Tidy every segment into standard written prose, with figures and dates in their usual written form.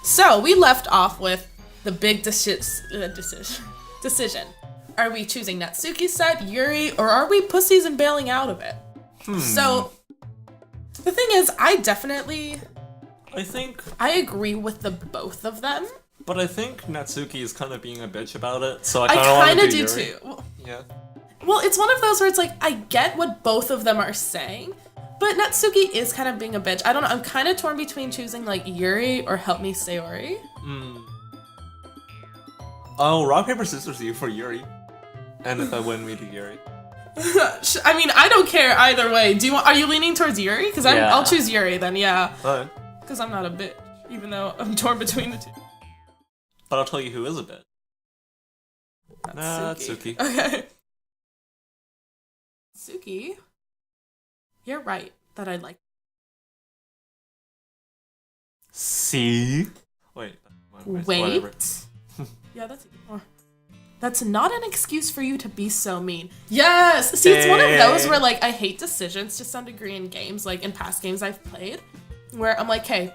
So we left off with the big decision. Are we choosing Natsuki's side, Yuri, or are we pussies and bailing out of it? So the thing is, I agree with the both of them. But I think Natsuki is kind of being a bitch about it, so I kind of do do Yuri. too. Yeah. Well, it's one of those where it's like, I get what both of them are saying, but Natsuki is kind of being a bitch. I don't know, I'm kind of torn between choosing like Yuri or Help Me Sayori. Oh, rock, paper, scissors you for Yuri. And if I win, we do Yuri. I mean, I don't care either way. Are you leaning towards Yuri? Because I'll choose Yuri then, yeah. Alright. Because I'm not a bitch, even though I'm torn between the two. But I'll tell you who is a bitch. Natsuki. Natsuki. Okay. Natsuki, you're right that I'd like. See? Wait. Whatever. Yeah, that's even more. That's not an excuse for you to be so mean. Yes! See, it's one of those where, like, I hate decisions to some degree in games, like, in past games I've played, where I'm like, hey,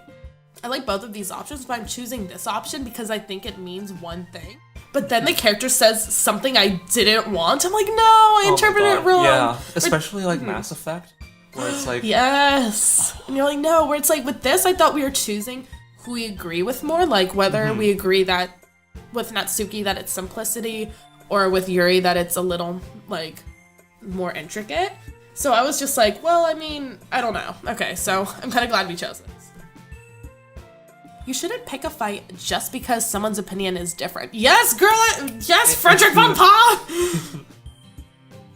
I like both of these options, but I'm choosing this option because I think it means one thing. But then the character says something I didn't want. I'm like, no, I interpreted it wrong. Yeah, especially, like, Mass Effect, where it's like... Yes! And you're like, no, where it's like, with this, I thought we were choosing who we agree with more, like, whether we agree that with Natsuki that it's simplicity, or with Yuri that it's a little, like, more intricate. So I was just like, well, I mean, I don't know. Okay, so I'm kind of glad we chose this. You shouldn't pick a fight just because someone's opinion is different. Yes, girl! Yes, Frederick von Pa!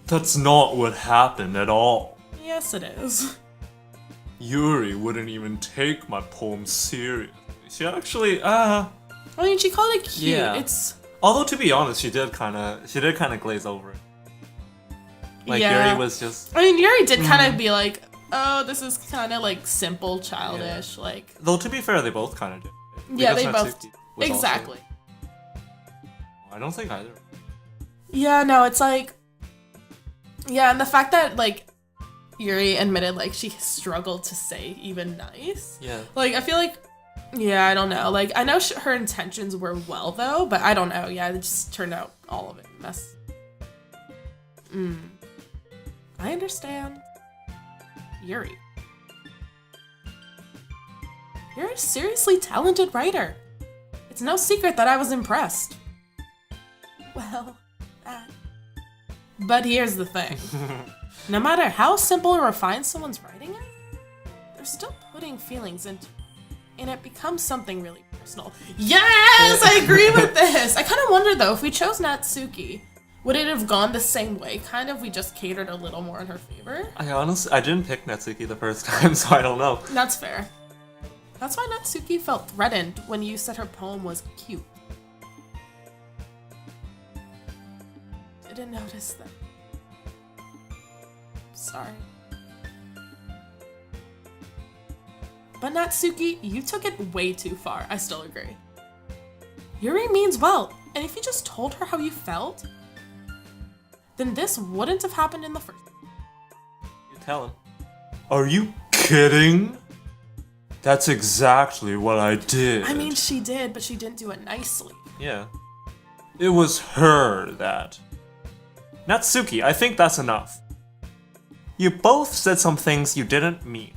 That's not what happened at all. Yes, it is. Yuri wouldn't even take my poem seriously. She actually, I mean, she called it cute. Yeah. It's... Although, to be honest, she did kind of glaze over it. Like, yeah. Yuri was just... I mean, Yuri did kind of be like, oh, this is kind of, like, simple, childish, like... Though, to be fair, they both kind of did. Yeah, Because they both... was Exactly. Also... I don't think either. Yeah, no, it's like... Yeah, and the fact that, like, Yuri admitted, like, she struggled to say even nice. Yeah. Like, I feel like... Yeah, I don't know. Like, I know her intentions were well, though, but I don't know. Yeah, it just turned out all of it a mess. I understand. Yuri. You're a seriously talented writer. It's no secret that I was impressed. Well, but here's the thing. No matter how simple or refined someone's writing is, they're still putting feelings into it. And it becomes something really personal. Yes! I agree with this! I kind of wonder, though, if we chose Natsuki, would it have gone the same way? Kind of, we just catered a little more in her favor? I didn't pick Natsuki the first time, so I don't know. That's fair. That's why Natsuki felt threatened when you said her poem was cute. Didn't notice that. Sorry. But Natsuki, you took it way too far. I still agree. Yuri means well, and if you just told her how you felt, then this wouldn't have happened in the first place. You tell him. Are you kidding? That's exactly what I did. I mean, she did, but she didn't do it nicely. Yeah. It was her that... Natsuki, I think that's enough. You both said some things you didn't mean.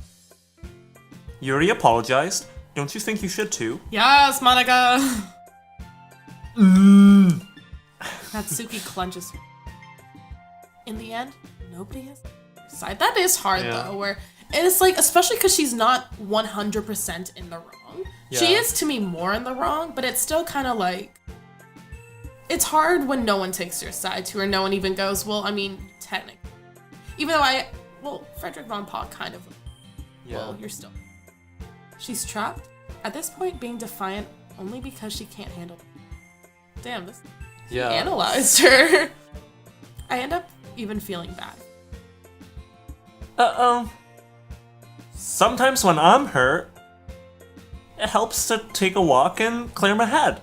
Yuri apologized. Don't you think you should too? Yes, Monica! Natsuki clenches her. In the end, nobody has her side. That is hard though, where it's like, especially because she's not 100% in the wrong. Yeah. She is to me more in the wrong, but it's still kind of like, it's hard when no one takes your side too, or no one even goes, well, I mean, technically. Even though Frederick von Pa kind of, well, you're still. She's trapped, at this point being defiant only because she can't handle it. Damn, this analyzed her. I end up even feeling bad. Sometimes when I'm hurt, it helps to take a walk and clear my head.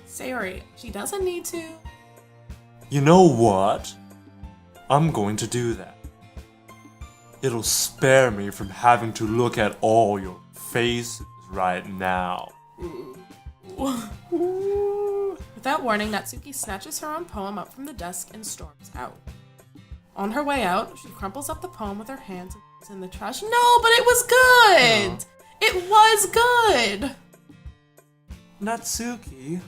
Sayori, she doesn't need to. You know what? I'm going to do that. It'll spare me from having to look at all your faces right now. Without warning, Natsuki snatches her own poem up from the desk and storms out. On her way out, she crumples up the poem with her hands and puts it in the trash. No, but it was good! It was good! Natsuki?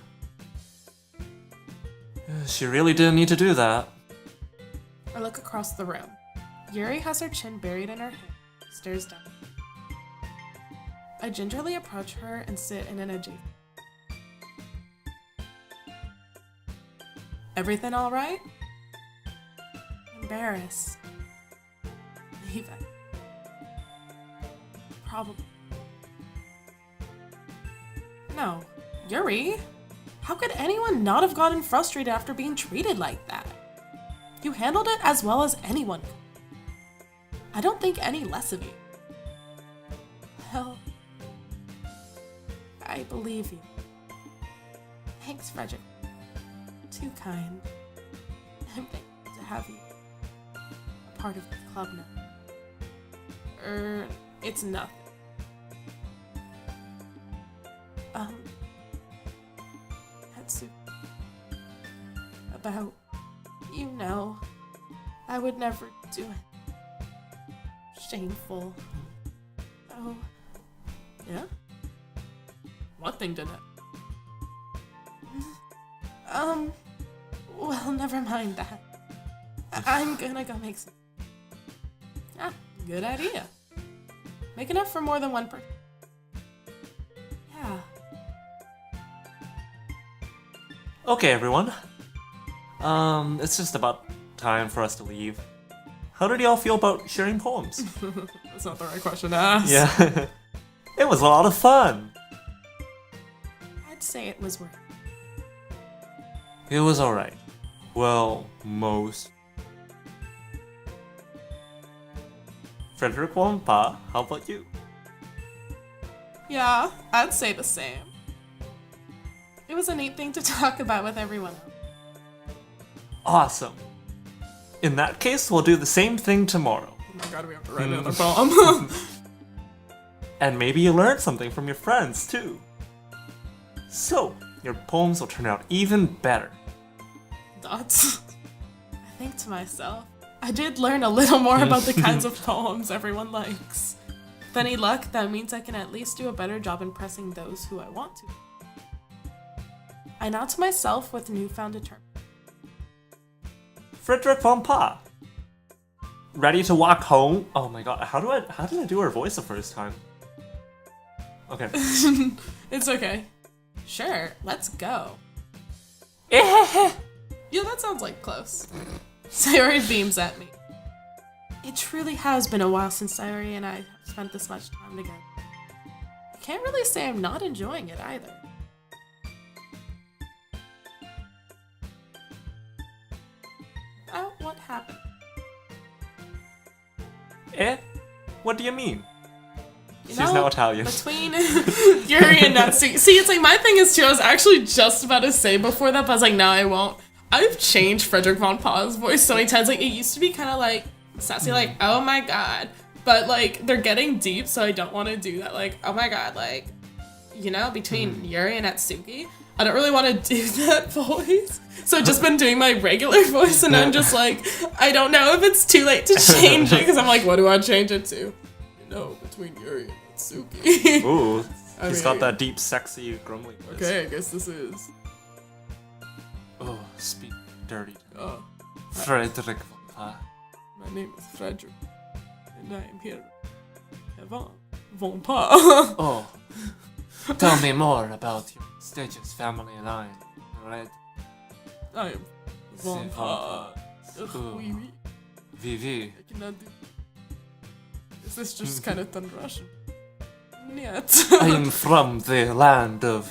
She really didn't need to do that. I look across the room. Yuri has her chin buried in her hand, stares down. I gingerly approach her and sit in an adjacent. Everything all right? Embarrassed. Leave it. Probably. No. Yuri? How could anyone not have gotten frustrated after being treated like that? You handled it as well as anyone could. I don't think any less of you. Well, I believe you. Thanks, Frederick. Too kind. I'm thankful to have you a part of the club now. It's nothing. Natsu. About, I would never do it. Shameful. Oh. Yeah? What thing did it? Well, never mind that. I'm gonna go make some. Ah, good idea. Make enough for more than one person. Yeah. Okay, everyone. It's just about time for us to leave. How did y'all feel about sharing poems? That's not the right question to ask. Yeah. It was a lot of fun. I'd say it was worth it. It was alright. Well, most. Frederick Wonpa, how about you? Yeah, I'd say the same. It was a neat thing to talk about with everyone else. Awesome. In that case, we'll do the same thing tomorrow. Oh my god, we have to write another poem. And maybe you learned something from your friends, too. So, your poems will turn out even better. Dots. I think to myself, I did learn a little more about the kinds of poems everyone likes. With any luck, that means I can at least do a better job impressing those who I want to. I nod to myself with newfound determination. Frederick von Pa. Ready to walk home? Oh my god, how did I do her voice the first time? Okay. It's okay. Sure, let's go. Yeah, that sounds like close. Sayori beams at me. It truly has been a while since Sayori and I have spent this much time together. I can't really say I'm not enjoying it either. Oh, what happened? What do you mean? You She's now Italian. Between Yuri and Natsuki. See, it's like my thing is too, I was actually just about to say before that, but I was like, no, I won't. I've changed Frederick von Pa's voice so many times. Like, it used to be kind of like sassy, like, oh my god. But like, they're getting deep, so I don't want to do that. Like, oh my god, like, between Yuri and Natsuki, I don't really want to do that voice. So I've just been doing my regular voice, and I'm just like, I don't know if it's too late to change it, because I'm like, what do I change it to? Between Yuri and Natsuki. Ooh, he's got that deep, sexy, grumbling voice. Okay, I guess this is. Oh, speak dirty to me. Oh, Frederick von Pa. my name is Frederick, and I am here. Von Pa. Oh, tell me more about your prestigious family line, right? I am Von Pa. Oui, oui. Vivi. I cannot do. Is this just kind of done Russian? Нет. I am from the land of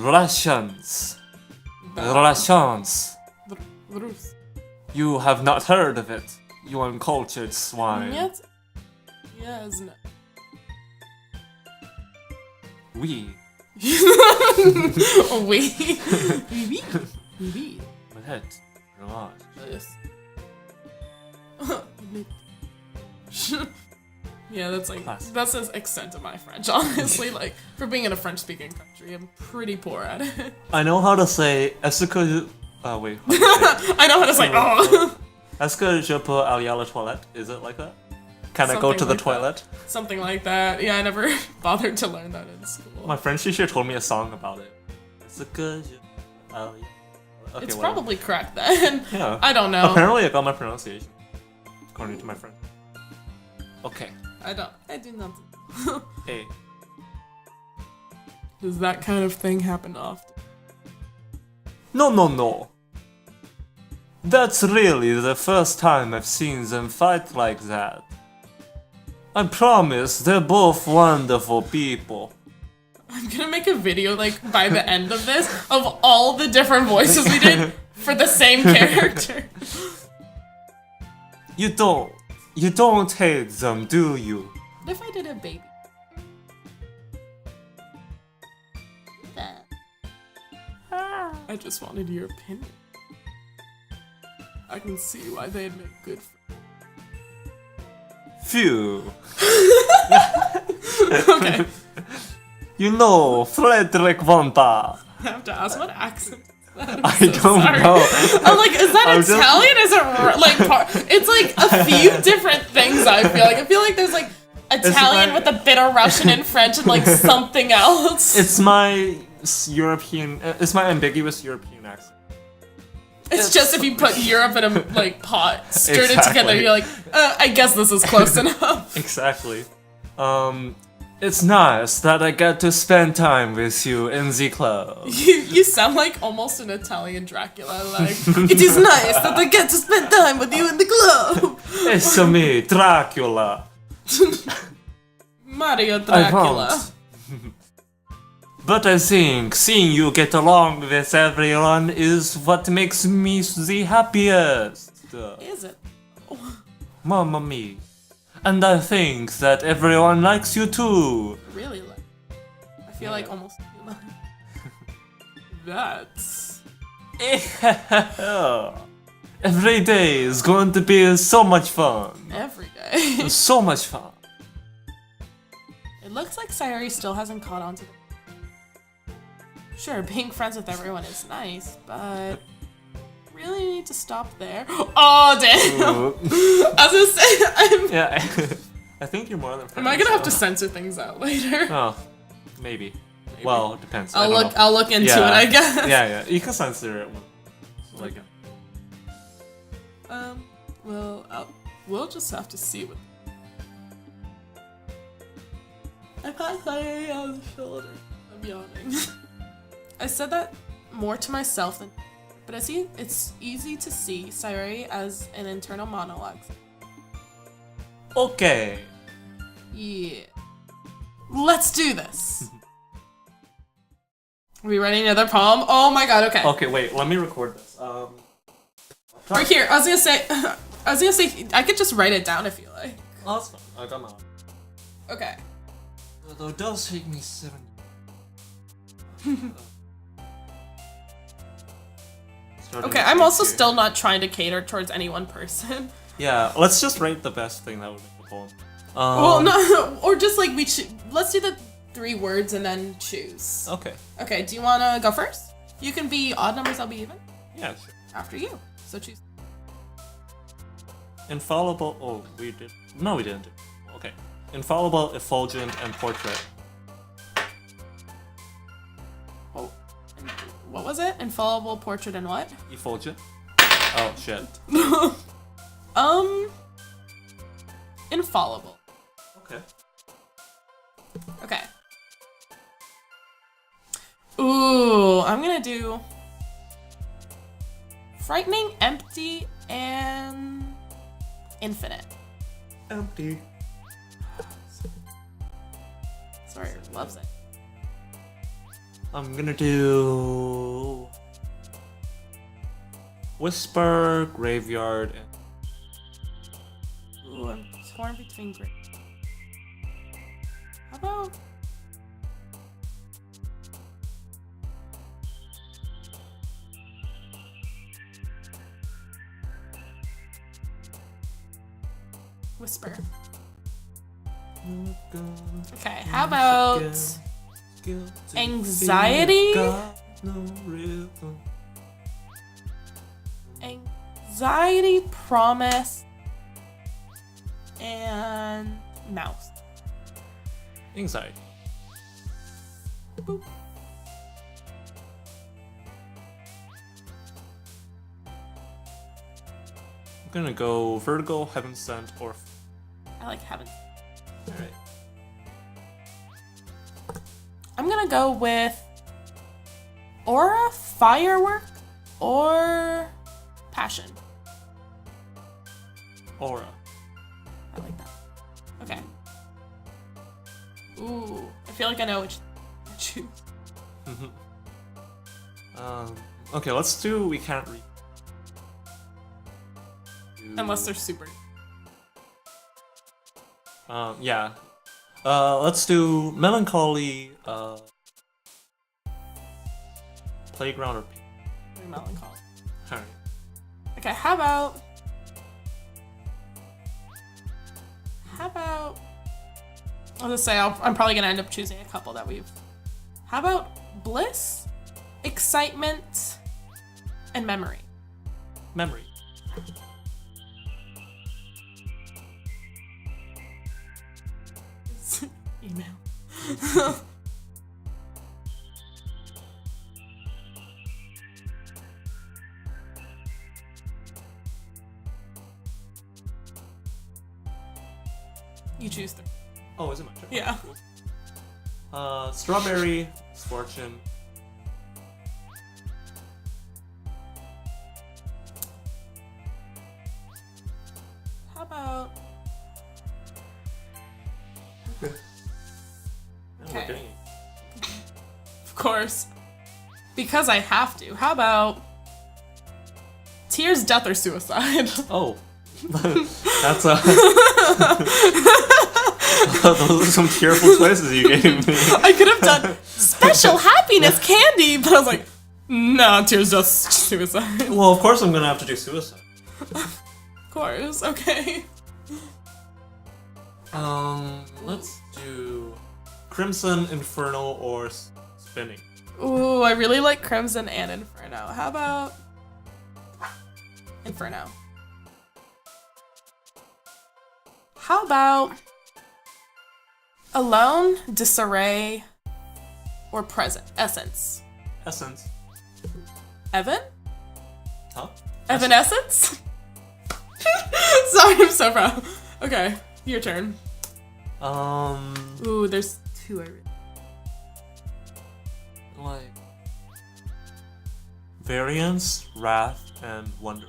Russians. Russians. Rus. You have not heard of it, you uncultured swine. Нет. Я знаю. We. Oui. Oui. Oui. Met. Yes. Yeah, that's like Classic. that's the extent of my French, honestly. Like for being in a French-speaking country, I'm pretty poor at it. I know how to say est-ce que je... wait. How do you say it? I know how to say oh. Est-ce que je peux aller à la toilette? Is it like that? Can I go to the Something like toilet? Something like that. Yeah, I never bothered to learn that in school. My French teacher told me a song about it. Est-ce que je... Okay, It's whatever. probably correct then. Yeah. I don't know. Apparently I got my pronunciation. According to my friend. Okay. I do not. Hey. Does that kind of thing happen often? No. That's really the first time I've seen them fight like that. I promise they're both wonderful people. I'm gonna make a video, like, by the end of this, of all the different voices we did for the same character. You don't hate them, do you? What if I did a baby? That. I just wanted your opinion. I can see why they'd make good friends. Phew. Okay. You know, Frederick von Bach. I have to ask what accent is that? I don't know. I'm like, is that I'm just- Italian? Is it like it's like a few different things? I feel like there's like Italian my- with a bit of Russian and French and like something else. It's my European. It's my ambiguous European accent. It's just if you put Europe in a like pot, stirred it together, Exactly. you're like, I guess this is close enough. Exactly. It's nice that I get to spend time with you in the club. You sound like almost an Italian Dracula. Like, it is nice that I get to spend time with you in the club. It's me, Dracula. Mario I Dracula. won't. But I think seeing you get along with everyone is what makes me the happiest. Is it? Mamma mia. And I think that everyone likes you too. Really? Like, I feel like almost too much. That's. Every day is going to be so much fun. Every day. So much fun. It looks like Sayuri still hasn't caught on to the. Sure, being friends with everyone is nice, but really need to stop there. Oh damn! Ooh. I was gonna say, Yeah, I think you're more than friends. am I gonna have to so- censor things out later? Oh, maybe. Well, it depends. I I'll don't look. know. I'll look into Yeah. it. I guess. Yeah, you can censor it. Like, Well, we'll just have to see what. I pat Sayuri on the shoulder. I'm yawning. I said that more to myself than, but I see it's easy to see Sayuri as an internal monologue. okay. Yeah. Let's do this. Are we writing another poem? Oh my god, okay. Okay, wait. Let me record this. Or here, I was gonna say, I could just write it down if you like. Oh, that's fine. I got my. Okay. Although it does take me 7. Okay, I'm also still not trying to cater towards any one person. Yeah, let's just rate the best thing that would make the poem. Well, no, or just like let's do the 3 words and then choose. Okay. Okay, do you wanna go first? You can be odd numbers, I'll be even. Yeah, sure. After you. So choose. Infallible. Oh, we did. No, we didn't. Okay. Infallible, effulgent, and portrait. Oh, what was it? Infallible, portrait, and what? Effulgent. Oh shit. Infallible. Okay. Okay. Ooh, I'm gonna do frightening, empty, and infinite. Empty. Sorry, loves it. I'm gonna do whisper, graveyard, and Ooh, I'm torn between great. How about whisper? Okay, how about anxiety? Anxiety, promise, and mouse. Anxiety. Boop. I'm gonna go Vertigo, Heaven Sent, or. I like heaven. Alright. I'm gonna go with aura, firework, or passion. Aura. I like that. Okay. Ooh, I feel like I know which to choose. Okay, let's do We Can't Read. Unless they're super. Yeah. Let's do Melancholy, Playground, or Very melancholy. Alright. Okay, how about I'll just say I'm probably gonna end up choosing a couple that we've. How about bliss, excitement, and memory? Memory. Email. You choose three. Oh, is it my turn? Yeah. Strawberry, Scorchin. How about Okay. Okay. Of course. Because I have to. How about tears, death, or suicide? Oh. That's those are some tearful choices you gave me. I could have done special happiness candy, but I was like, no, tears, death, suicide. Well, of course I'm gonna have to do suicide. Of course, okay. Let's do Crimson, Infernal, or Spinning. Ooh, I really like Crimson and Inferno. How about Inferno? How about Alone, Disarray, or Present? Essence. Essence. Evan? Huh? Evanescence? Sorry, I'm so proud. Okay, your turn. Ooh, there's two I really like Variance, Wrath, and Wonder.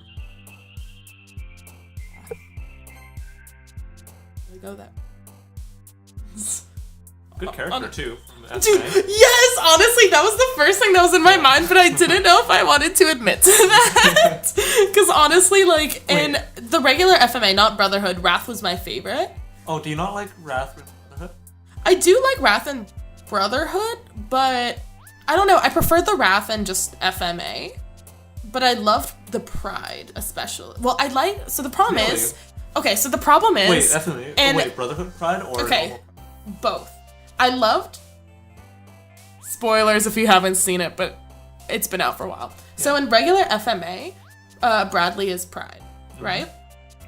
really go there. Good character too. From Dude, SMA. yes! Honestly, that was the first thing that was in my mind, but I didn't know if I wanted to admit to that. Because honestly, like, in the regular FMA, not Brotherhood, Wrath was my favorite. Oh, do you not like Wrath and Brotherhood? I do like Wrath and Brotherhood, but I don't know. I preferred the Wrath and just FMA. But I loved the Pride, especially. Well, I like. So the problem Really? is. Okay, so the problem is. Wait, FMA. and- wait, Brotherhood Pride or Okay, normal Pride? both. I loved. Spoilers if you haven't seen it, but it's been out for a while. So in regular FMA, Bradley is Pride, right?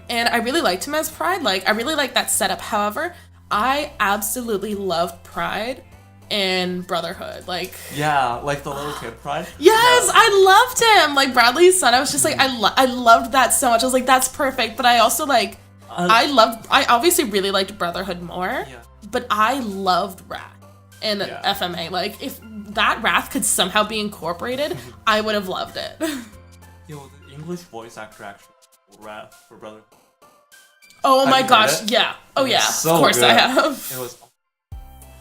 And I really liked him as Pride. Like, I really liked that setup. However, I absolutely loved Pride in Brotherhood. Like, Yeah, like the little kid Pride. yes, Yeah. I loved him. Like, Bradley's son, I was just like, I loved that so much. I was like, that's perfect. But I also, like, I obviously really liked Brotherhood more. Yeah. But I loved Wrath in FMA. Like, if that Wrath could somehow be incorporated, I would have loved it. Yo, the English voice actor actually Wrath for Brotherhood. Oh Have my you heard gosh, it? yeah. Oh It yeah, was so of course I good. have. It was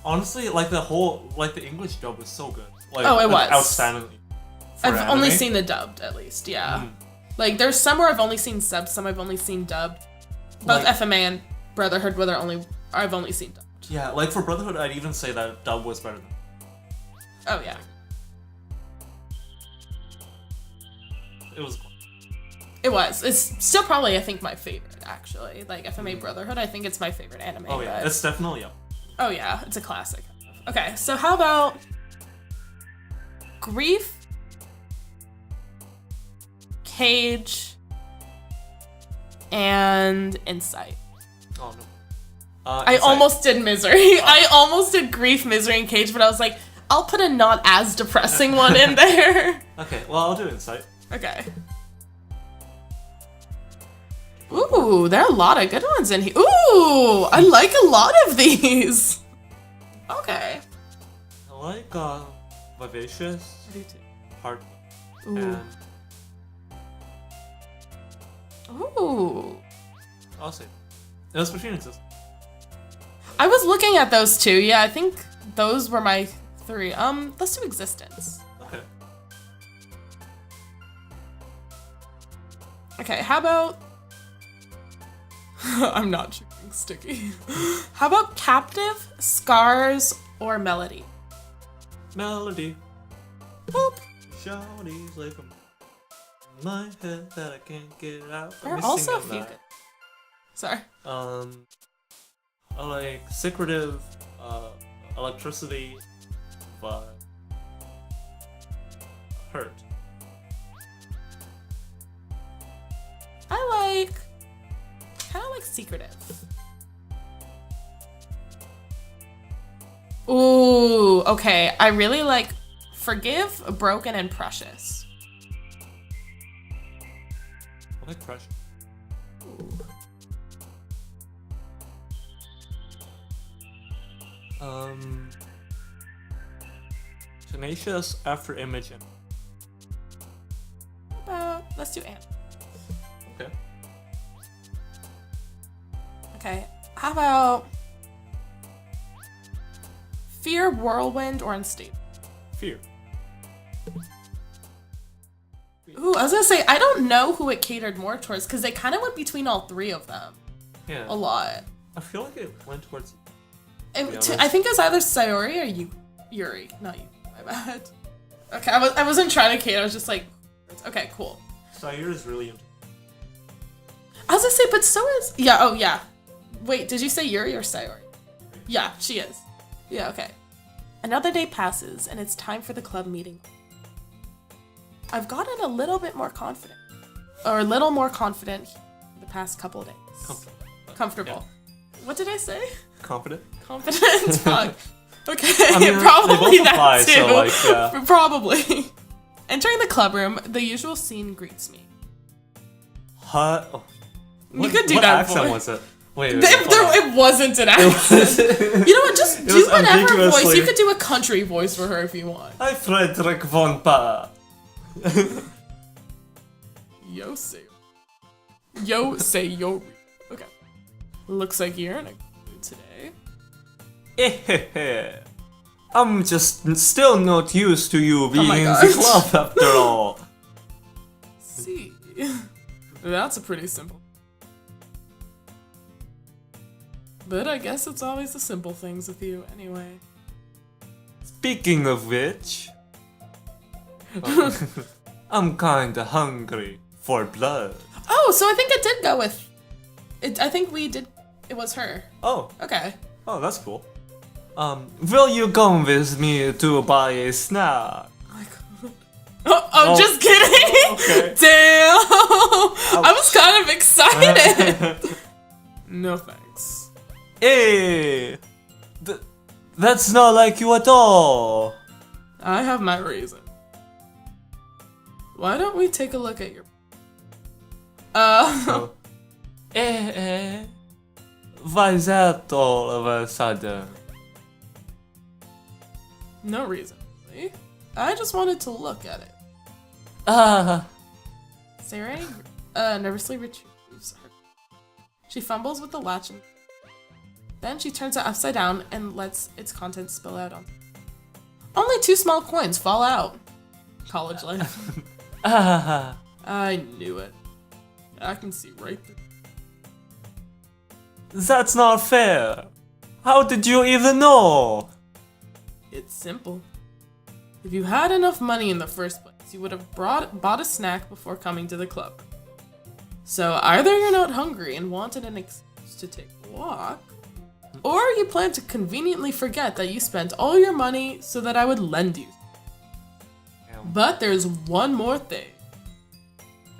honestly like the English dub was so good. Like, Oh, it was. outstandingly. for I've only anime. seen the dubbed, at least, yeah. Like, there's some where I've only seen subbed, some I've only seen dubbed. Both Like- FMA and Brotherhood, where I've only seen dubbed. Yeah, like for Brotherhood, I'd even say that dub was better than. Oh yeah. It was. It was. It's still probably, I think, my favorite, actually. Like, FMA Brotherhood, I think it's my favorite anime. Oh, yeah. But... It's definitely up. Oh, yeah. It's a classic. Okay, so how about Grief, Cage, and Insight? Oh, no. I Insight. almost did Misery. I almost did Grief, Misery, and Cage, but I was like, I'll put a not as depressing one in there. Okay, well, I'll do Insight. Okay. Ooh, there are a lot of good ones in here. Ooh, I like a lot of these. Okay. I like, Vivacious, I do too. Heart, Ooh. and Ooh. I'll say it was between exists. I was looking at those two. Yeah, I think those were my three. Let's do Existence. Okay. Okay, how about... I'm not choosing Sticky. How about Captive, Scars, or Melody? Melody. Boop. Shawty's like a my head that I can't get out. There are also a few good... Sorry. I like Secretive, Electricity, but Hurt. I like... kind of like Secretive. Ooh, okay. I really like Forgive, Broken, and Precious. I like Precious. Tenacious, After Image, and Let's do Ant. okay. Okay, how about Fear, Whirlwind, or Unstable? Fear. Ooh, I was gonna say, I don't know who it catered more towards, because they kind of went between all three of them. Yeah. A lot. I feel like it went towards. I think it was either Sayori or Yuri. Not you. My bad. Okay, I wasn't trying to cater, I was just like, okay, cool. Sayuri is really into. I was gonna say, but so is... Yeah, oh yeah. Wait, did you say Yuri or Sayori? Yeah, she is. Yeah, okay. Another day passes, and it's time for the club meeting. I've gotten a little bit more confident. Or a little more confident the past couple of days. Comfortable. Yeah. What did I say? Confident? Confident? Fuck. Okay, I mean, probably they both that apply, too. so, like, yeah. Probably. Entering the club room, the usual scene greets me. Oh. You could do what that accent voice. was it? Wait, It wasn't an accent. You know what? Just do whatever voice. You could do a country voice for her if you want. Hi, Frederick von Pa. Yo say Yori. Okay. Looks like you're in a good mood today. I'm just still not used to you being in God. the club after all. See. That's a pretty simple. But I guess it's always the simple things with you anyway. Speaking of which, I'm kinda hungry for blood. Oh, so I think it did go with... I think we did... It was her. Oh, Okay. oh, that's cool. Will you come with me to buy a snack? Oh, just kidding! Okay. Damn! I was kind of excited! No thanks. Hey! That's not like you at all! I have my reason. Why don't we take a look at your... Why that all of a sudden? No reason, really. I just wanted to look at it. Sarah nervously retrieves her. She fumbles with the latch and then she turns it upside down and lets its contents spill out on. Only 2 small coins fall out. College life. I knew it. I can see right through. That's not fair. How did you even know? It's simple. If you had enough money in the first place, you would have bought a snack before coming to the club. So either you're not hungry and wanted an excuse to take a walk, or you plan to conveniently forget that you spent all your money so that I would lend you. But there's one more thing.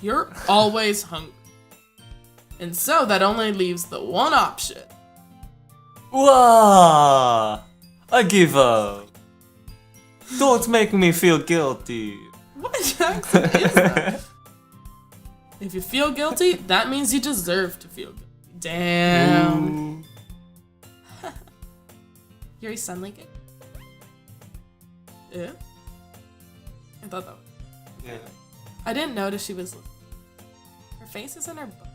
You're always hungry. And so that only leaves the one option. Wah! I give up. Don't make me feel guilty. What accent is that? If you feel guilty, that means you deserve to feel guilty. Damn. Yuri suddenly gay? Yeah? I thought that was... Yeah. I didn't notice she was... Her face is in her book.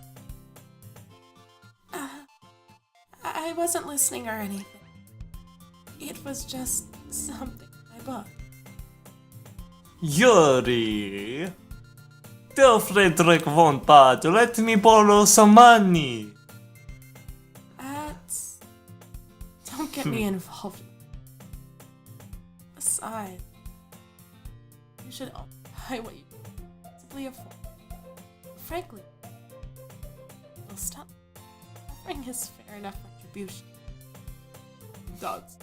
I wasn't listening or anything. It was just something I bought. Yuri! Tell Frederick von Pa to let me borrow some money. Don't get me involved. Besides, you should buy what you simply afford. Frankly, will stop offering his fair enough retribution. Dogs.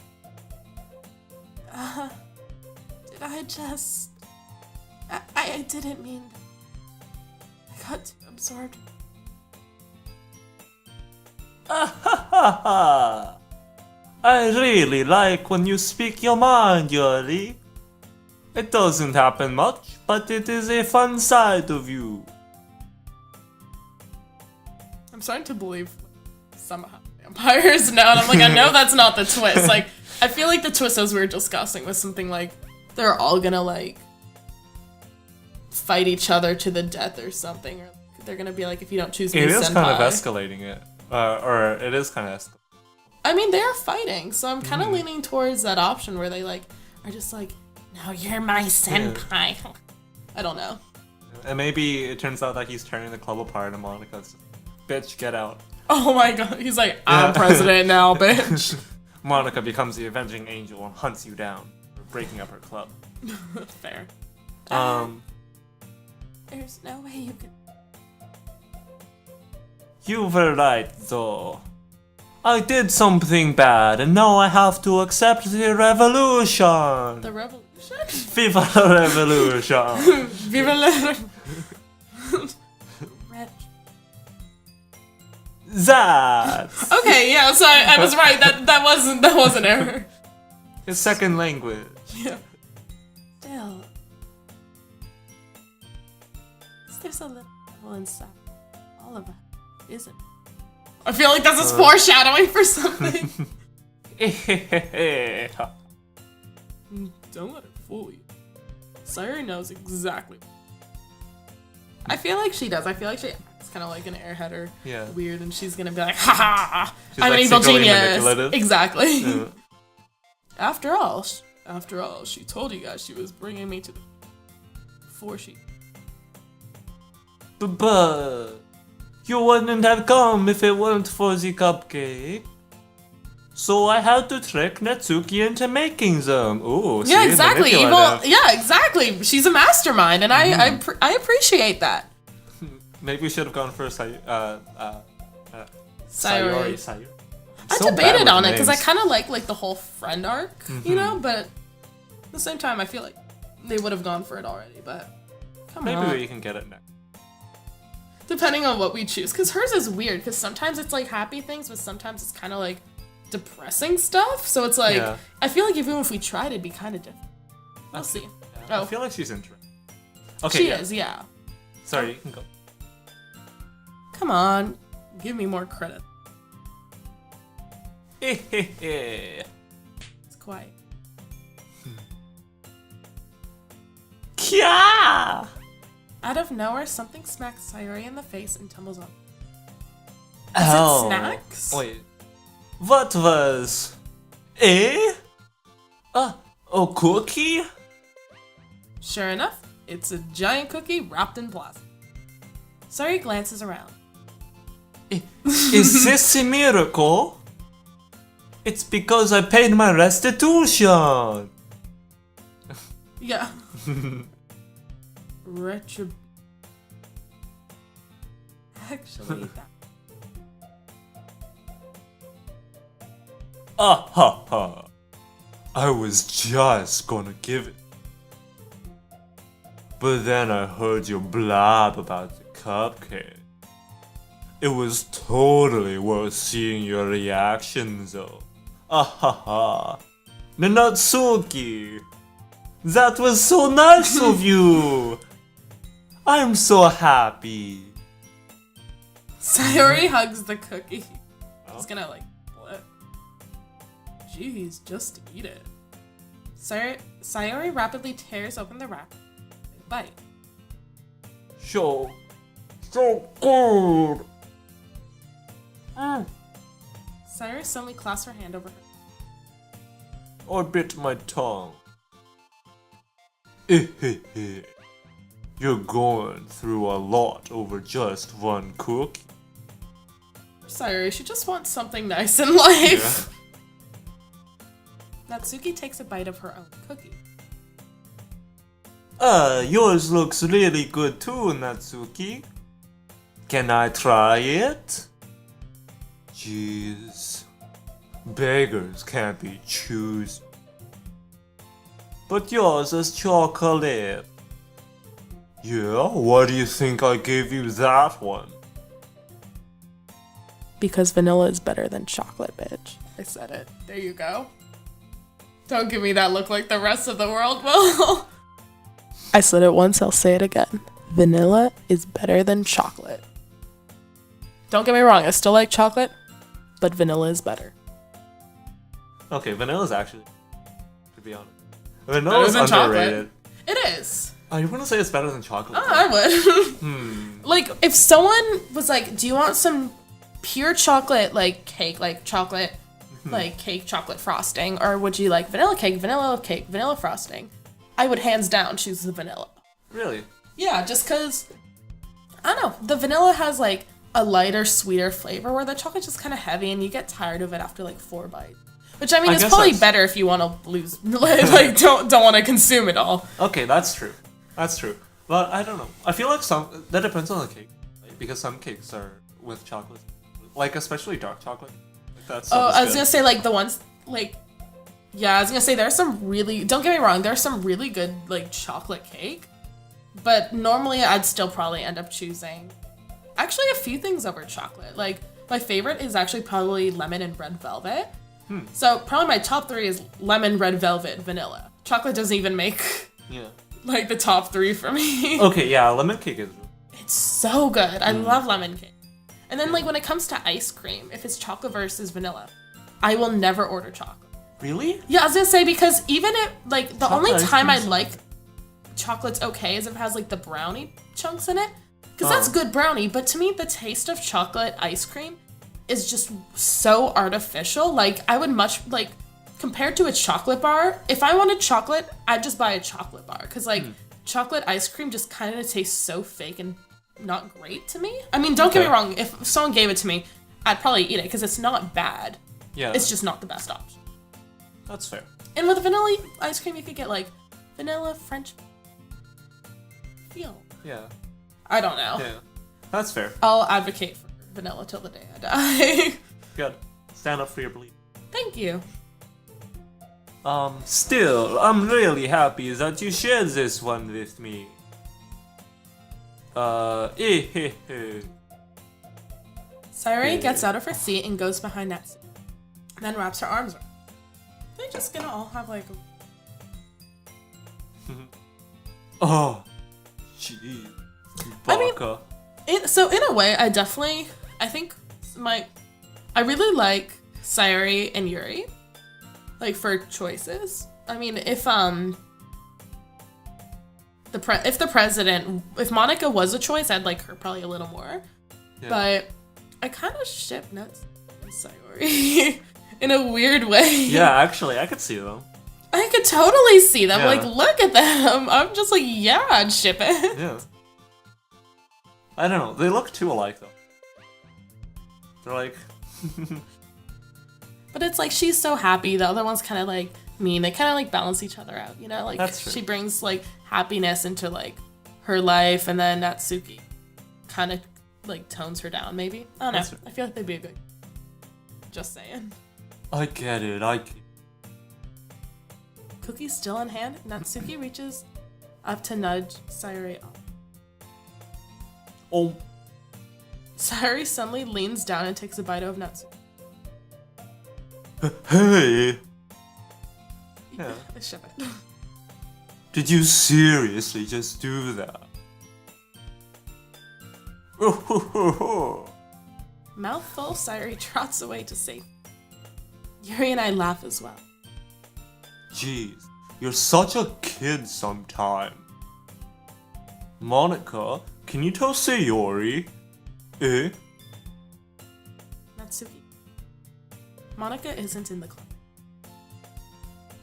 Did I just... I didn't mean... I got too absorbed. I really like when you speak your mind, Yuri. It doesn't happen much, but it is a fun side of you. I'm starting to believe somehow vampires now, and I'm like, I know that's not the twist. Like, I feel like the twist as we were discussing was something like they're all gonna like fight each other to the death or something, or they're gonna be like, if you don't choose me, It is senpai. kind of escalating it, or it is kind of escalating. I mean, they are fighting, so I'm kind of leaning towards that option where they like are just like, no, you're my senpai. I don't know. And maybe it turns out that he's turning the club apart, and Monica's, bitch, get out. Oh my god, he's like, I'm president now, bitch. Monica becomes the avenging angel and hunts you down for breaking up her club. Fair. There's no way you can. You were right, though. I did something bad, and now I have to accept the revolution. The revolution? Viva la revolution. Viva la... That. Okay, yeah, so I was right. That was an error. His second language. Yeah. Still, there's a little devil inside all of us, isn't it? I feel like this is foreshadowing for something. Don't let it fool you. Sayuri knows exactly. I feel like she does. I feel like she acts kind of like an airheader. Yeah. Weird, and she's gonna be like, ha ha! She's I'm like an evil secretly genius. manipulative. Exactly. Yeah. After all, she told you guys she was bringing me to the... Before she... But you wouldn't have come if it weren't for the cupcake. So I had to trick Natsuki into making them. Ooh, Yeah, see, exactly. manipulative. Yeah, exactly. She's a mastermind, and I appreciate that. Maybe we should have gone for Sayuri. Sayuri. I So bad debated with on it because I names. kind of like the whole friend arc, you know. But at the same time, I feel like they would have gone for it already. But come on, Maybe we can get it next. depending on what we choose, because hers is weird. Because sometimes it's like happy things, but sometimes it's kind of like depressing stuff. So it's like Yeah. I feel like even if we tried, it'd be kind of different. We'll see. I Oh, feel like she's interesting. Okay, she yeah. is. Yeah. Sorry, you can go. Come on, give me more credit. Hehehe. It's quiet. Kya! Out of nowhere, something smacks Sayuri in the face and tumbles on. Oh. snacks? Wait. What was... Eh? A cookie? Sure enough, it's a giant cookie wrapped in plastic. Sayuri glances around. Is this a miracle? It's because I paid my restitution. Yeah. Retrib... actually that. Ah ha ha. I was just gonna give it. But then I heard you blab about the cupcake. It was totally worth seeing your reaction though. Ah ha ha. Nanatsuki! That was so nice of you! I'm so happy. Sayori hugs the cookie. He's gonna like, what? Jeez, just eat it. Sayori rapidly tears open the wrapper. Bite. So good. Sayori suddenly clasps her hand over her. I bit my tongue. You're going through a lot over just one cookie. Sayori, she just wants something nice in life. Yeah. Natsuki takes a bite of her own cookie. Yours looks really good too, Natsuki. Can I try it? Jeez. Beggars can't be choosy. But yours is chocolate. Yeah, why do you think I gave you that one? Because vanilla is better than chocolate, bitch. I said it. There you go. Don't give me that look like the rest of the world will. I said it once, I'll say it again. Vanilla is better than chocolate. Don't get me wrong, I still like chocolate, but vanilla is better. Okay, vanilla's actually, to be honest. Vanilla's underrated. It is. I wouldn't say it's better than chocolate. Oh, I would. Like, if someone was like, do you want some pure chocolate, like, cake, like, chocolate, like, cake, chocolate frosting, or would you like vanilla cake, vanilla frosting? I would hands down choose the vanilla. Really? Yeah, just because, I don't know, the vanilla has, like, a lighter, sweeter flavor, where the chocolate's just kind of heavy, and you get tired of it after, like, 4 bites. Which, I mean, is probably better if you want to lose, like, don't want to consume it all. Okay, that's true. That's true. But I don't know. I feel like that depends on the cake. Right? Because some cakes are with chocolate. Like, especially dark chocolate. Like, that's I was going to say, like, the ones, like, yeah, I was going to say, there's some really, don't get me wrong, there's some really good, like, chocolate cake. But normally, I'd still probably end up choosing, actually, a few things over chocolate. Like, my favorite is actually probably lemon and red velvet. So probably my top 3 is lemon, red velvet, vanilla. Chocolate doesn't even make like the top 3 for me. Okay, yeah, lemon cake is. It's so good. I love lemon cake. And then like when it comes to ice cream, if it's chocolate versus vanilla, I will never order chocolate. Really? Yeah, I was gonna say because even if like the Chocolate only time I ice cream's- like chocolate's okay is if it has like the brownie chunks in it, because that's good brownie. But to me, the taste of chocolate ice cream is just so artificial. Like, I would much, like, compared to a chocolate bar, if I wanted chocolate, I'd just buy a chocolate bar. Because, like, chocolate ice cream just kind of tastes so fake and not great to me. I mean, don't get me wrong. If someone gave it to me, I'd probably eat it because it's not bad. Yeah. It's just not the best option. That's fair. And with vanilla ice cream, you could get, like, vanilla French feel. Yeah. I don't know. Yeah. That's fair. I'll advocate for vanilla till the day I die. Good. Stand up for your belief. Thank you. Still, I'm really happy that you shared this one with me. Sayori gets out of her seat and goes behind Natsu. Then wraps her arms around. They're just gonna all have like Oh, gee. I mean, Baka. so in a way, I think I really like Sayori and Yuri, like for choices. I mean, if Monica was a choice, I'd like her probably a little more. Yeah. But I kind of ship Nuts and Sayori in a weird way. Yeah, actually, I could see them. I could totally see them. Yeah. Like, look at them. I'm just like, yeah, I'd ship it. Yeah. I don't know. They look too alike, though. They're like... But it's like, she's so happy. The other one's kind of like mean. They kind of like balance each other out, you know? Like, That's true. she brings like happiness into like her life, and then Natsuki kind of like, tones her down, maybe. I don't know. That's right. I feel like they'd be a good... Just saying. I get it, I get it. Cookie still in hand, Natsuki reaches up to nudge Sayori off. Oh, Sayori suddenly leans down and takes a bite of Natsuki. hey! Yeah. Shove it. Did you seriously just do that? Mouthful, Sayori trots away to safety. Yuri and I laugh as well. Jeez, you're such a kid sometime. Monica, can you tell Sayori? Eh? Natsuki. Monica isn't in the club.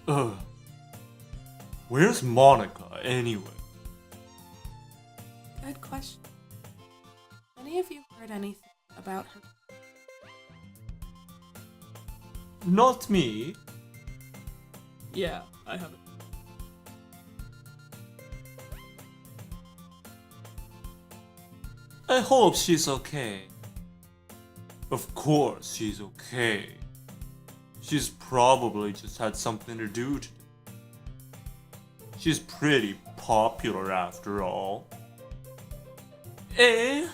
Ugh. Where's Monica anyway? Good question. Any of you heard anything about her? Not me. Yeah, I haven't. I hope she's okay. Of course she's okay. She's probably just had something to do today. She's pretty popular after all. Eh?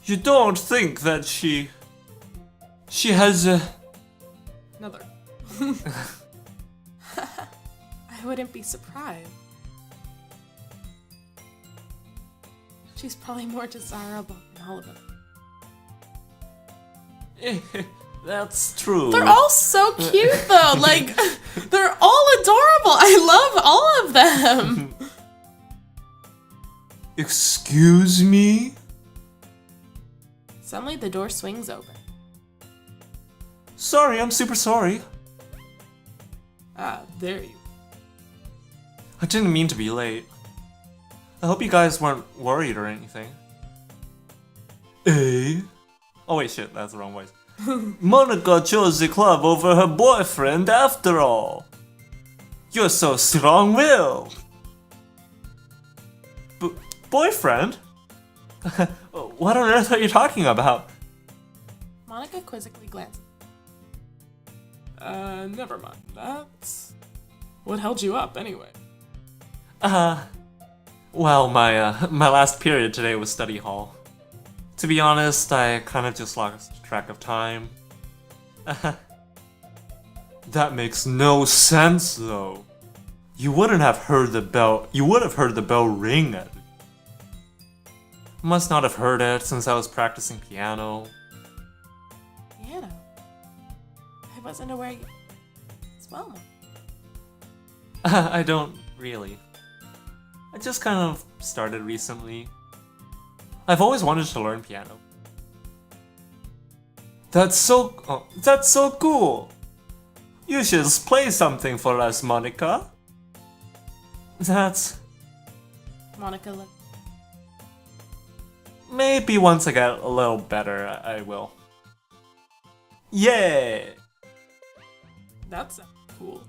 You don't think that she has a... Another. I wouldn't be surprised. She's probably more desirable than all of them. That's true. They're all so cute though, like, they're all adorable. I love all of them. Excuse me? Suddenly the door swings open. Sorry, I'm super sorry. Ah, there you. I didn't mean to be late. I hope you guys weren't worried or anything. Eh? Oh wait, shit, that's the wrong voice. Monica chose the club over her boyfriend after all. You're so strong-willed. Boyfriend? What on earth are you talking about? Monica quizzically glances. Never mind. That's what held you up anyway. Well, my last period today was study hall. To be honest, I kind of just lost track of time. That makes no sense, though. You wouldn't have heard the bell. You would have heard the bell ring at me. Must not have heard it since I was practicing piano. Piano? I wasn't aware you... as well. I don't really. I just kind of started recently. I've always wanted to learn piano. That's so cool. You should play something for us, Monica. That's... Monica looked. Maybe once I get a little better, I will. Yeah! That sounds cool.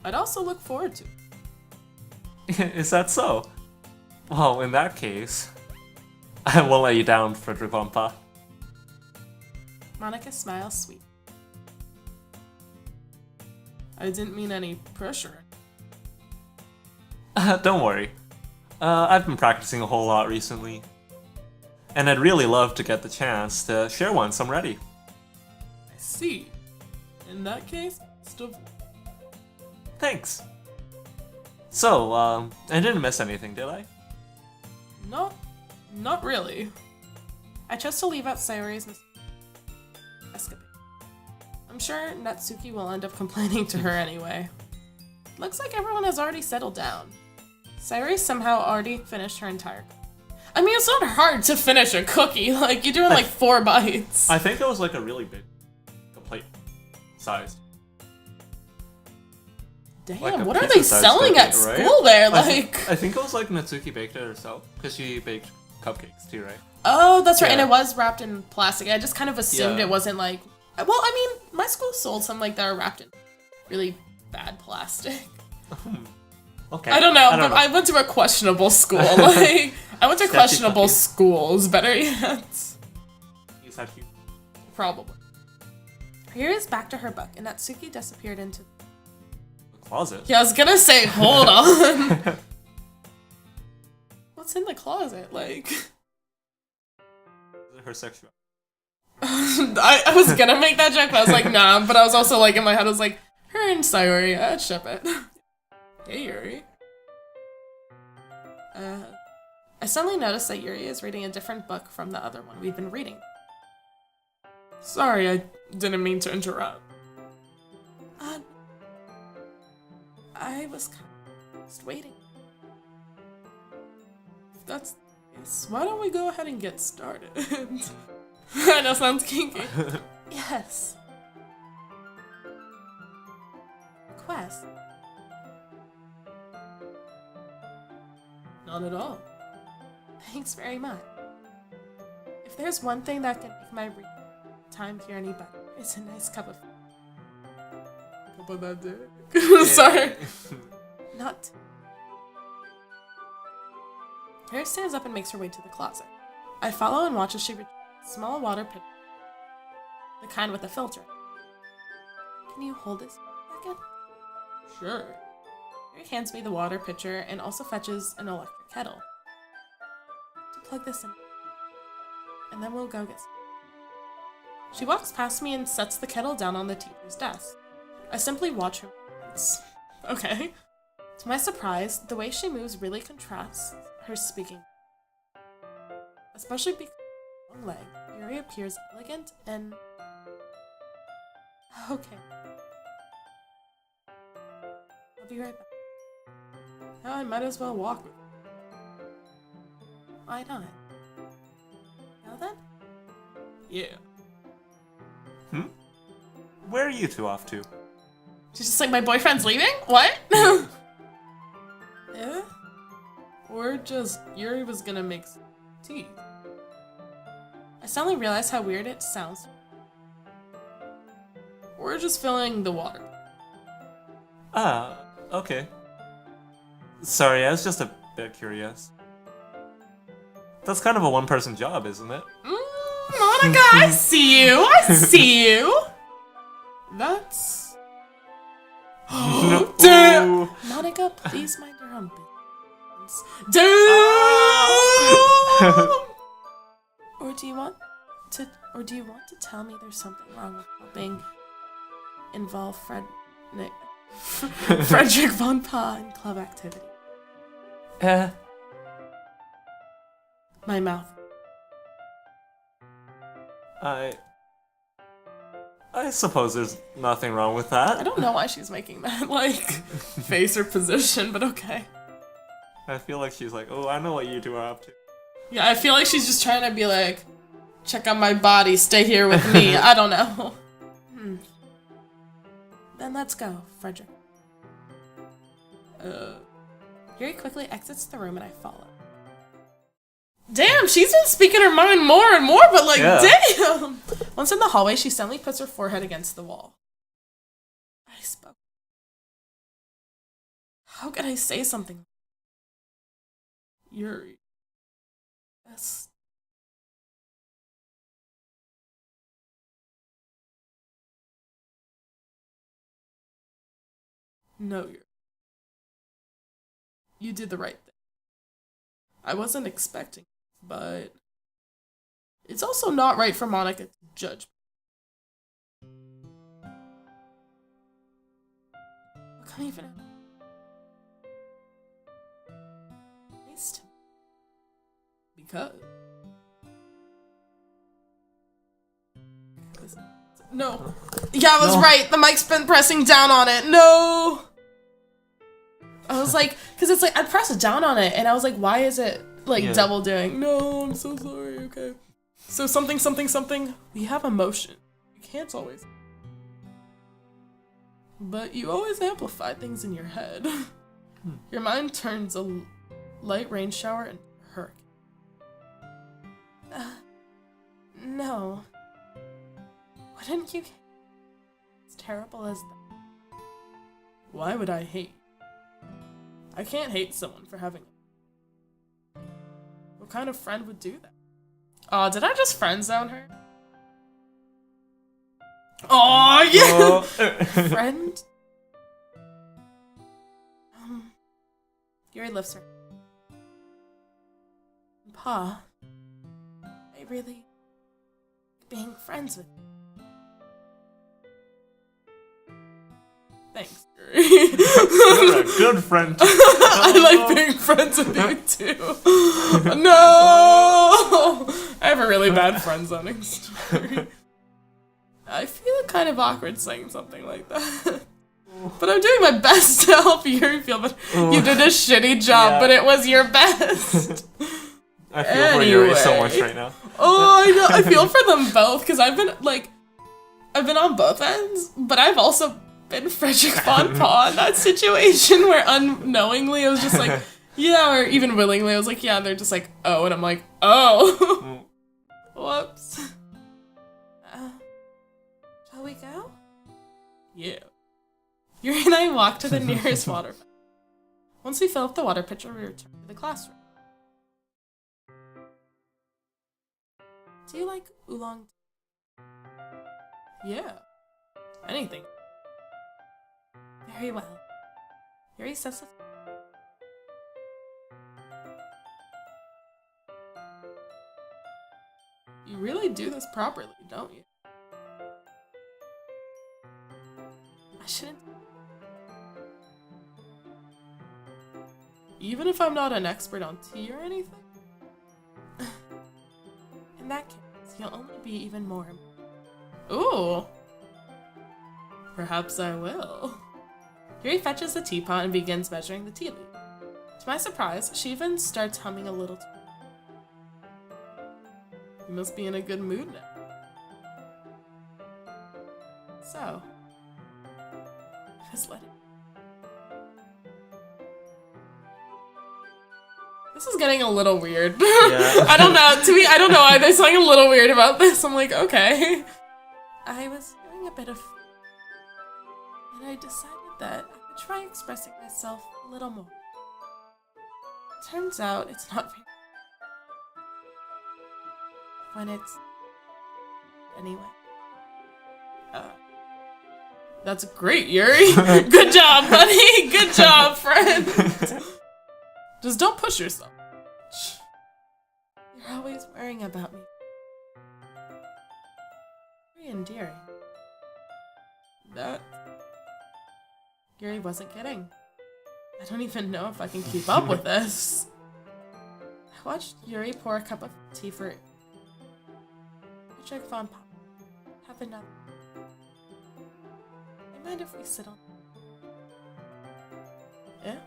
I'd also look forward to it. Is that so? Well, in that case, I won't let you down, Frederick Wampa. Monica smiles sweet. I didn't mean any pressure. Don't worry. I've been practicing a whole lot recently. And I'd really love to get the chance to share once I'm ready. I see. In that case, still. Thanks. So, I didn't miss anything, did I? Not really. I chose to leave out Sayori's escapade. I'm sure Natsuki will end up complaining to her anyway. Looks like everyone has already settled down. Sayori somehow already finished her entire cookie. I mean, it's not hard to finish a cookie. Like, you're doing like 4 bites. I think it was like a really big plate sized. Damn, like what are they selling at right? school there? I Like, I think it was like Natsuki baked it herself, because she baked cupcakes too, right? oh, that's right, and Yeah. it was wrapped in plastic. I just kind of assumed Yeah. it wasn't like. Well, I mean, my school sold some like that are wrapped in really bad plastic. Okay. I don't know, but I went to a questionable school. Like, I went to Sketchy questionable puppy. schools, better yet. He's had cute. Probably. Here is back to her book, and Natsuki disappeared into The closet. Yeah, I was gonna say, hold on. What's in the closet? Like, Her sexuality. I was gonna make that joke, but I was like, nah. But I was also like, in my head, I was like, her and Sayori, I'd ship it. Hey, Yuri. I suddenly noticed that Yuri is reading a different book from the other one we've been reading. Sorry, I didn't mean to interrupt. I was kind of just waiting. If that's the case, why don't we go ahead and get started? I know, sounds kinky. Yes. Quest? Not at all. Thanks very much. If there's one thing that can make my reading time here any better, it's a nice cup of that dick. Sorry. Not. Harry stands up and makes her way to the closet. I follow and watch as she reaches a small water pitcher. The kind with a filter. Can you hold this for a second? Sure. Harry hands me the water pitcher and also fetches an electric kettle. To plug this in. And then we'll go get some. She walks past me and sets the kettle down on the teacher's desk. I simply watch her. Okay. To my surprise, the way she moves really contrasts her speaking. Especially because of her long leg, Yuri appears elegant and... Okay. I'll be right back. Now I might as well walk with her. Why not? Now then? Yeah. Where are you two off to? She's just like, my boyfriend's leaving? What? Yeah? Or just, Yuri was gonna make some tea. I suddenly realized how weird it sounds. We're just filling the water. Ah, okay. Sorry, I was just a bit curious. That's kind of a one-person job, isn't it? Monica, I see you! I see you! That's... No. Damn! Monica, please mind your own business. Damn! Or do you want to tell me there's something wrong with helping involve Frederick von Pa in club activity? My mouth. I suppose there's nothing wrong with that. I don't know why she's making that, like, face or position, but okay. I feel like she's like, oh, I know what you two are up to. Yeah, I feel like she's just trying to be like, check out my body, stay here with me. I don't know. Then let's go, Frederick. Yuri quickly exits the room and I follow. Damn, she's been speaking her mind more and more, but like, yeah. Damn! Once in the hallway, she suddenly puts her forehead against the wall. I spoke. How could I say something? Yuri. Yes. No, Yuri. You did the right thing. I wasn't expecting, but it's also not right for Monica to judge me. I can't even. Nice to me. Because. No. Yeah, I was right. The mic's been pressing down on it. No. I was like, because it's like, I pressed down on it, and I was like, why is it, like, double doing? No, I'm so sorry, okay. So something, we have emotion. You can't always. But you always amplify things in your head. Your mind turns a light rain shower into a hurricane. No. Wouldn't you? As terrible as that. Why would I hate? I can't hate someone for having. What kind of friend would do that? Oh, did I just friend zone her? Oh, yeah! Friend? Yuri lifts her. Pa, I really like being friends with you. Thanks, Yuri. You're a good friend. I like being friends with you too. No! I have a really bad friend zoning story. I feel kind of awkward saying something like that. But I'm doing my best to help Yuri feel better. You did a shitty job, but it was your best. I feel for Yuri so much right now. Oh, I know. I feel for them both, because I've been on both ends, but I've also been Frederick Von Pa in that situation where unknowingly I was just like, yeah, or even willingly I was like, yeah, and they're just like, oh, and I'm like, oh. Whoops. Shall we go? Yeah. Yuri and I walk to the nearest water fountain. Once we fill up the water pitcher, we return to the classroom. Do you like oolong tea? Yeah. Anything. Very well. Yuri says it. You really do this properly, don't you? I shouldn't. Even if I'm not an expert on tea or anything? In that case, you'll only be even more. Ooh. Perhaps I will. Yuri fetches the teapot and begins measuring the tea leaf. To my surprise, she even starts humming a little tune. You must be in a good mood now. So, just let it. This is getting a little weird. Yeah. I don't know. To me, I don't know why there's something a little weird about this. I'm like, okay. I was doing a bit of, and I decided that I would try expressing myself a little more. Turns out it's not very. When it's anyway. That's great, Yuri. Good job, buddy. Good job, friend. Just don't push yourself. You're always worrying about me. Very endearing. That Yuri wasn't kidding. I don't even know if I can keep up with this. I watched Yuri pour a cup of tea for Frederick Von Pa. Have another. I mind if we sit on? Yeah?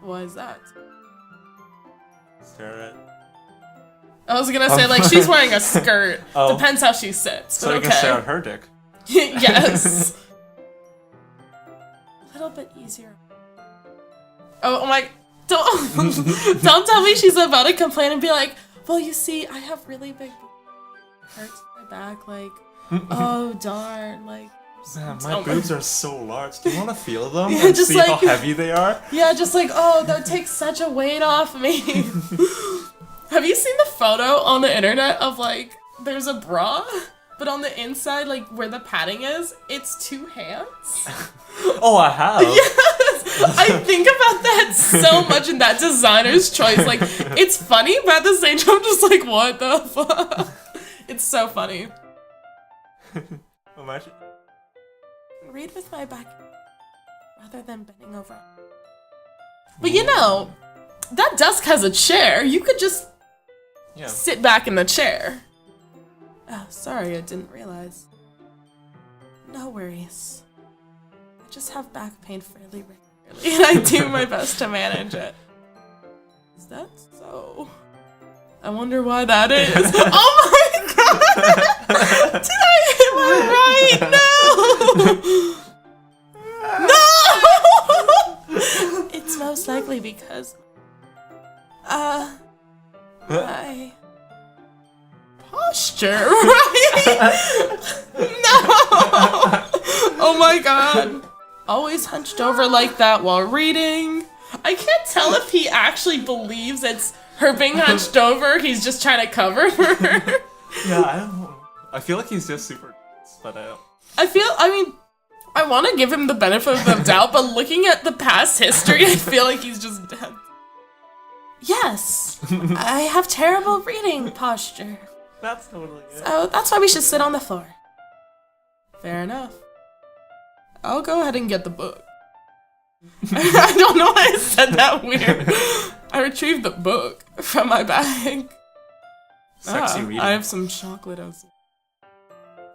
Why is that? Stare at. I was gonna say, like, she's wearing a skirt. Oh. Depends how she sits. So but you okay. can stare at her dick. Yes. A little bit easier. Oh my! Don't tell me she's about to complain and be like, "Well, you see, I have really big hurts in my back. Like, oh darn, like." Man, my boobs are so large. Do you want to feel them Yeah, and just see like, how heavy they are? Yeah, just like, oh, that takes such a weight off me. Have you seen the photo on the internet of, like, there's a bra, but on the inside, like, where the padding is, it's 2 hands? Oh, I have. Yes! I think about that so much in that designer's choice. Like, it's funny, but at the same time, I'm just like, what the fuck? It's so funny. Imagine. Read with my back rather than bending over. But you know, that desk has a chair. You could just sit back in the chair. Oh, sorry, I didn't realize. No worries. I just have back pain fairly regularly, and I do my best to manage it. Is that so? I wonder why that is. Oh my god! Did I hit my right? No! No! It's most likely because my posture, right? No! Oh my god. Always hunched over like that while reading. I can't tell if he actually believes it's her being hunched over, he's just trying to cover her. Yeah, I don't know. I feel like he's just super nice, but I want to give him the benefit of the doubt, but looking at the past history, I feel like he's just dead. Yes, I have terrible reading posture. That's totally it. So that's why we should sit on the floor. Fair enough. I'll go ahead and get the book. I don't know why I said that weird. I retrieved the book from my bag. Sexy reading. I have some chocolate as well.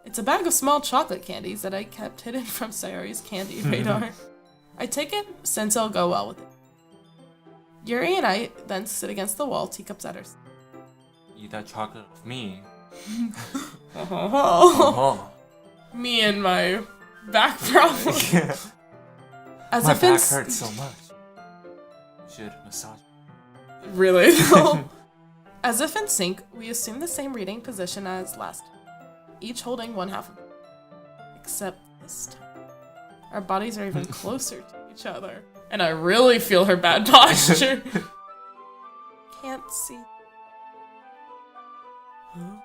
It's a bag of small chocolate candies that I kept hidden from Sayori's candy radar. I take it since it'll go well with it. Yuri and I then sit against the wall, teacups at our side. Eat that chocolate with me. Me and my back problem. Yeah. As My if back it's hurts so much. You should massage me. really though. As if in sync, we assume the same reading position as last time, each holding one half of it. Except this time, our bodies are even closer to each other, and I really feel her bad posture. Can't see. Huh?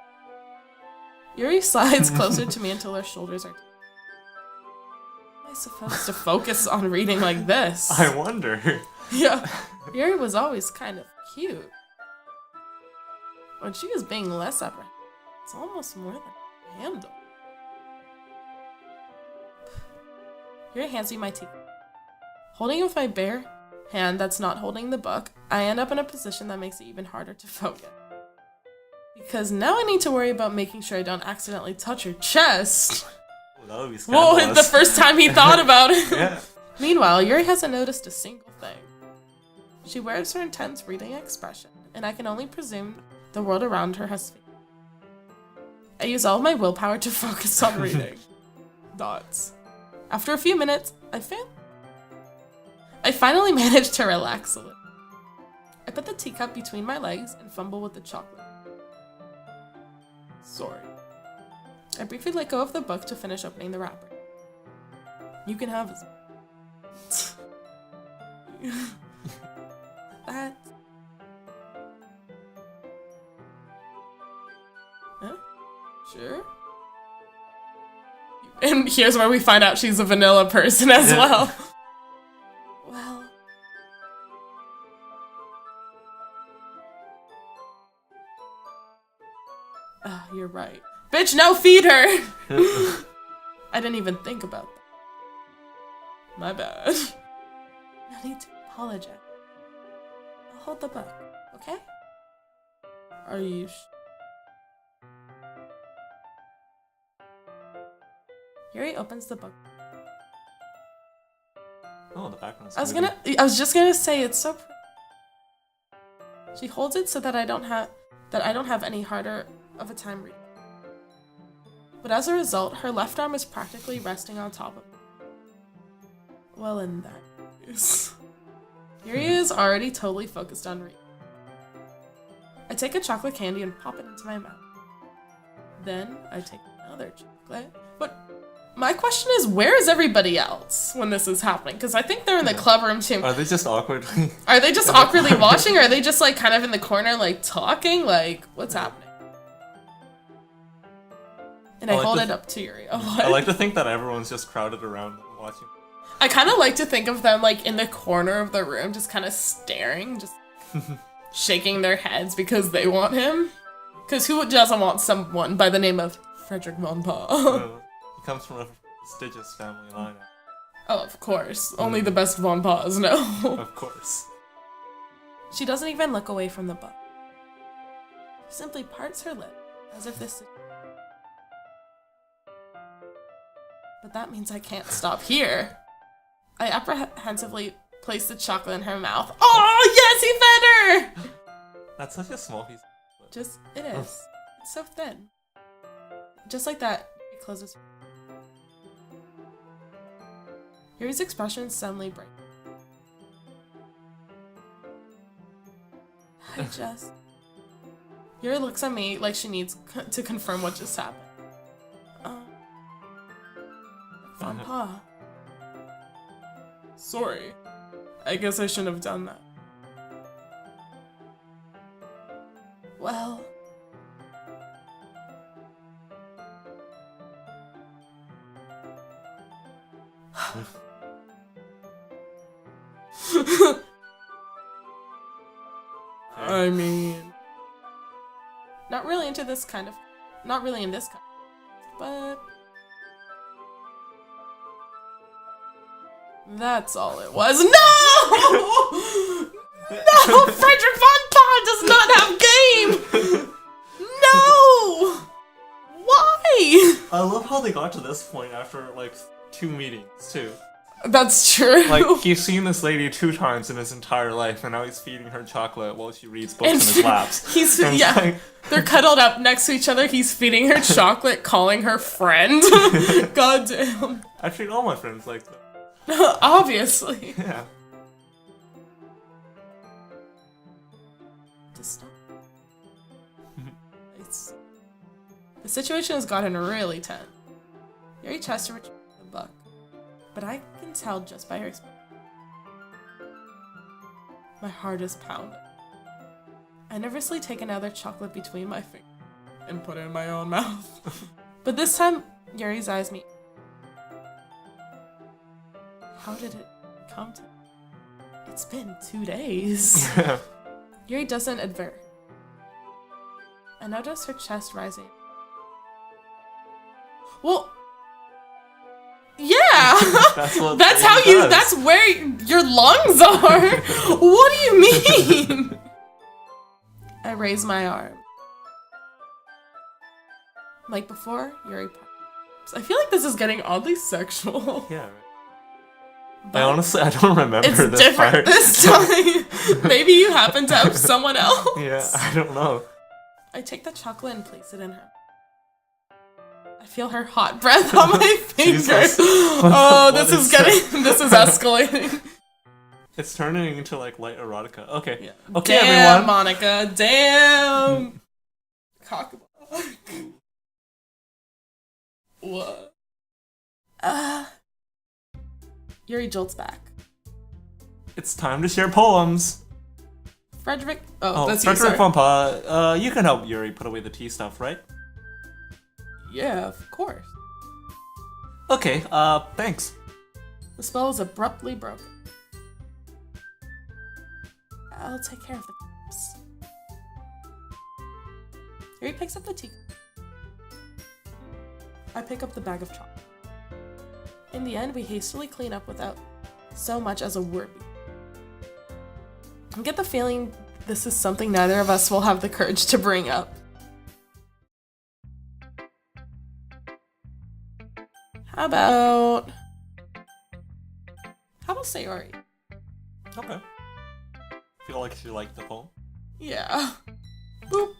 Yuri slides closer to me until our shoulders are. Am I supposed to focus on reading like this? I wonder. Yeah, Yuri was always kind of cute. When she was being less apprehensive, it's almost more than I can handle. Yuri hands me my tea. Holding it with my bare hand that's not holding the book, I end up in a position that makes it even harder to focus. Because now I need to worry about making sure I don't accidentally touch her chest. Well, that would be Whoa, scandalous. the first time he thought about it. Yeah. Meanwhile, Yuri hasn't noticed a single thing. She wears her intense reading expression, and I can only presume the world around her has faded. I use all of my willpower to focus on reading. Dots. After a few minutes, I finally managed to relax a little. I put the teacup between my legs and fumble with the chocolate. Sorry. I briefly let go of the book to finish opening the wrapper. You can have his. That. Huh? Sure. And here's where we find out she's a vanilla person as well. Well. You're right. Bitch, no, feed her! I didn't even think about that. My bad. No need to apologize. I'll hold the book, okay? Are you Yuri opens the book. Oh, the background's I was just gonna say it's so pretty. She holds it so that I don't have any harder of a time reading. But as a result, her left arm is practically resting on top of it. Well, in that case. Yuri is already totally focused on reading. I take a chocolate candy and pop it into my mouth. Then I take another chocolate. But my question is, where is everybody else when this is happening? Because I think they're in the club room too. Are they just awkwardly? Are they just awkwardly watching, or are they just like kind of in the corner like talking? Like, what's happening? And I hold it up to Yuri. I like to think that everyone's just crowded around watching. I kind of like to think of them like in the corner of the room, just kind of staring, just shaking their heads because they want him. Because who doesn't want someone by the name of Frederick von Pa? He comes from a prestigious family line. Oh, of course. Only the best von Pas know. Of course. She doesn't even look away from the book. She simply parts her lip as if this. But that means I can't stop here. I apprehensively place the chocolate in her mouth. Oh, yes, he fed her! That's such a small piece. It is. It's so thin. Just like that, it closes. Yuri's expression suddenly breaks. Yuri looks at me like she needs to confirm what just happened. Von Pa. Sorry. I guess I shouldn't have done that. Well... I mean... Not really in this kind of... But... That's all it was. No! No! Frederick Von Paul does not have game! No! Why? I love how they got to this point after, like, 2 meetings, too. That's true. Like, he's seen this lady 2 times in his entire life, and now he's feeding her chocolate while she reads books in his laps. They're cuddled up next to each other. He's feeding her chocolate, calling her friend. God damn. I treat all my friends like that. Obviously. Yeah. To stop. The situation has gotten really tense. Yuri tries to retrieve the book, but I can tell just by her expression. My heart is pounding. I nervously take another chocolate between my fingers and put it in my own mouth. But this time, Yuri's eyes meet. How did it come to me? It's been 2 days. Yuri doesn't advert. I notice her chest rising. Well, yeah. That's where your lungs are. What do you mean? I raise my arm. Like before, Yuri pops. I feel like this is getting oddly sexual. Yeah. But I don't remember it's this different part. This time. Maybe you happen to have someone else. Yeah, I don't know. I take the chocolate and place it in her. I feel her hot breath on my fingers. Oh, this is escalating. It's turning into like light erotica. Okay. Yeah. Okay, damn, everyone. Monica. Damn. Cockblock. What? Yuri jolts back. It's time to share poems. Frederick. Frederick you, sorry. Von Paul, you can help Yuri put away the tea stuff, right? Yeah, of course. Okay, thanks. The spell is abruptly broken. I'll take care of the cups. Yuri picks up the tea. I pick up the bag of chocolate. In the end, we hastily clean up without so much as a word. I get the feeling this is something neither of us will have the courage to bring up. How about Sayori? Okay. Feel like she liked the poem? Yeah. Boop.